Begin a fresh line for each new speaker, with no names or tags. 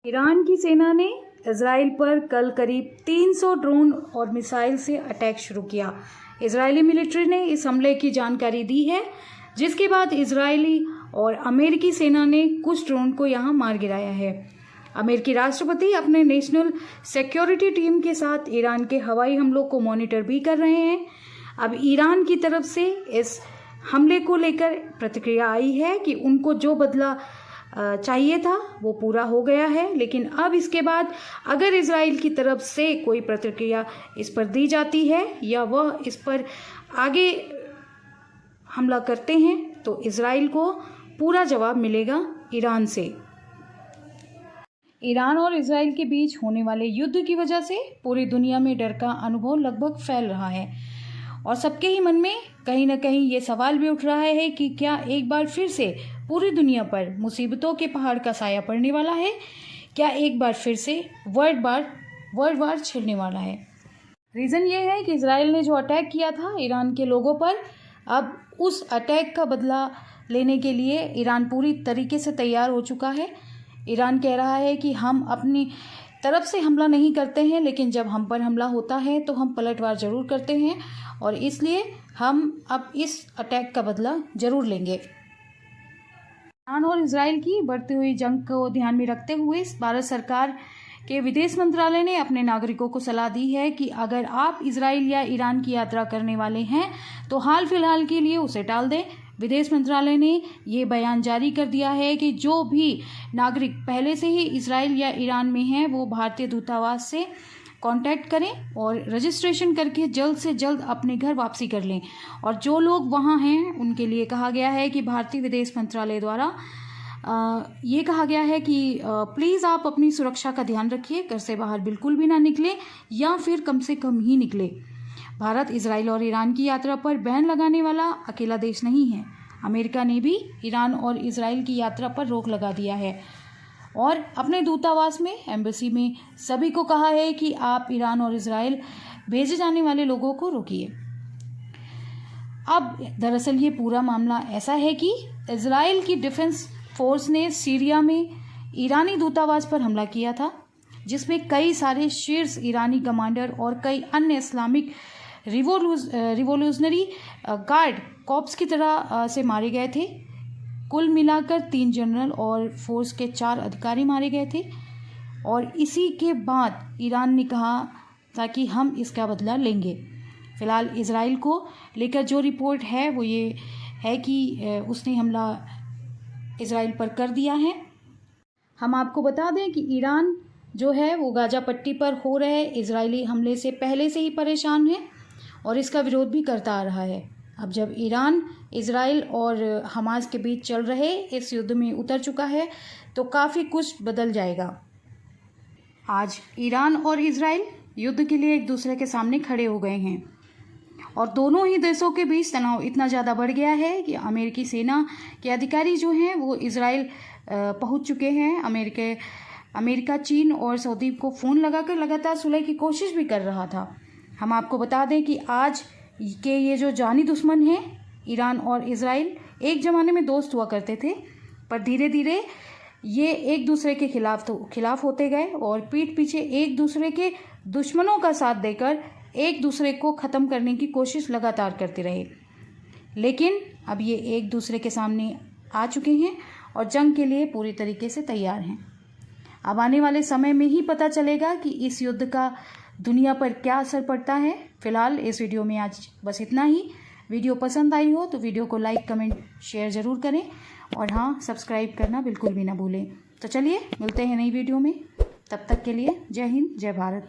Iran की सेना ने इजराइल पर कल करीब 300 ड्रोन और मिसाइल से अटैक शुरू किया। इजरायली मिलिट्री ने इस हमले की जानकारी दी है, जिसके बाद इजरायली और अमेरिकी सेना ने कुछ ड्रोन को यहां मार गिराया है। अमेरिकी राष्ट्रपति अपने नेशनल सिक्योरिटी टीम के साथ ईरान के हवाई हमलों को मॉनिटर भी कर रहे हैं। अब ईरान की तरफ से इस हमले को लेकर प्रतिक्रिया आई है कि उनको जो बदला चाहिए था वो पूरा हो गया है, लेकिन अब इसके बाद अगर इजराइल की तरफ से कोई प्रतिक्रिया इस पर दी जाती है या वह इस पर आगे हमला करते हैं तो इजराइल को पूरा जवाब मिलेगा ईरान से। ईरान और इजराइल के बीच होने वाले युद्ध की वजह से पूरी दुनिया में डर का अनुभव लगभग फैल रहा है और सबके ही मन में कहीं ना कहीं ये सवाल भी उठ रहा है कि क्या एक बार फिर से पूरी दुनिया पर मुसीबतों के पहाड़ का साया पड़ने वाला है, क्या एक बार फिर से वर्ल्ड वार छिड़ने वाला है। रीज़न ये है कि इजराइल ने जो अटैक किया था ईरान के लोगों पर, अब उस अटैक का बदला लेने के लिए ईरान पूरी तरीके से तैयार हो चुका है। ईरान कह रहा है कि हम अपनी तरफ से हमला नहीं करते हैं, लेकिन जब हम पर हमला होता है तो हम पलटवार ज़रूर करते हैं और इसलिए हम अब इस अटैक का बदला ज़रूर लेंगे। ईरान और इजराइल की बढ़ती हुई जंग को ध्यान में रखते हुए भारत सरकार के विदेश मंत्रालय ने अपने नागरिकों को सलाह दी है कि अगर आप इजराइल या ईरान की यात्रा करने वाले हैं तो हाल फिलहाल के लिए उसे टाल दें। विदेश मंत्रालय ने ये बयान जारी कर दिया है कि जो भी नागरिक पहले से ही इजराइल या ईरान में हैं वो भारतीय दूतावास से कांटेक्ट करें और रजिस्ट्रेशन करके जल्द से जल्द अपने घर वापसी कर लें। और जो लोग वहाँ हैं उनके लिए कहा गया है कि भारतीय विदेश मंत्रालय द्वारा ये कहा गया है कि प्लीज़ आप अपनी सुरक्षा का ध्यान रखिए, घर से बाहर बिल्कुल भी ना निकलें या फिर कम से कम ही निकले। भारत इजराइल और ईरान की यात्रा पर बैन लगाने वाला अकेला देश नहीं है। अमेरिका ने भी ईरान और इजराइल की यात्रा पर रोक लगा दिया है और अपने दूतावास में, एम्बेसी में सभी को कहा है कि आप ईरान और इजराइल भेजे जाने वाले लोगों को रोकिए। अब दरअसल ये पूरा मामला ऐसा है कि इजराइल की डिफेंस फोर्स ने सीरिया में ईरानी दूतावास पर हमला किया था, जिसमें कई सारे शीर्ष ईरानी कमांडर और कई अन्य इस्लामिक रिवोल्यूशनरी गार्ड कॉर्प्स की तरह से मारे गए थे। कुल मिलाकर 3 जनरल और फोर्स के 4 अधिकारी मारे गए थे और इसी के बाद ईरान ने कहा था कि हम इसका बदला लेंगे। फिलहाल इजराइल को लेकर जो रिपोर्ट है वो ये है कि उसने हमला इजराइल पर कर दिया है। हम आपको बता दें कि ईरान जो है वो गाजा पट्टी पर हो रहे इजरायली हमले से पहले से ही परेशान है और इसका विरोध भी करता आ रहा है। अब जब ईरान इजराइल और हमास के बीच चल रहे इस युद्ध में उतर चुका है तो काफ़ी कुछ बदल जाएगा। आज ईरान और इजराइल युद्ध के लिए एक दूसरे के सामने खड़े हो गए हैं और दोनों ही देशों के बीच तनाव इतना ज़्यादा बढ़ गया है कि अमेरिकी सेना के अधिकारी जो हैं वो इजराइल पहुंच चुके हैं। अमेरिका चीन और सऊदी को फ़ोन लगाकर लगातार सुलह की कोशिश भी कर रहा था। हम आपको बता दें कि आज के ये जो जानी दुश्मन हैं ईरान और इजराइल, एक ज़माने में दोस्त हुआ करते थे, पर धीरे धीरे ये एक दूसरे के खिलाफ होते गए और पीठ पीछे एक दूसरे के दुश्मनों का साथ देकर एक दूसरे को ख़त्म करने की कोशिश लगातार करते रहे। लेकिन अब ये एक दूसरे के सामने आ चुके हैं और जंग के लिए पूरी तरीके से तैयार हैं। अब आने वाले समय में ही पता चलेगा कि इस युद्ध का दुनिया पर क्या असर पड़ता है। फिलहाल इस वीडियो में आज बस इतना ही। वीडियो पसंद आई हो तो वीडियो को लाइक, कमेंट, शेयर ज़रूर करें और हाँ, सब्सक्राइब करना बिल्कुल भी ना भूलें। तो चलिए मिलते हैं नई वीडियो में, तब तक के लिए जय हिंद, जय भारत।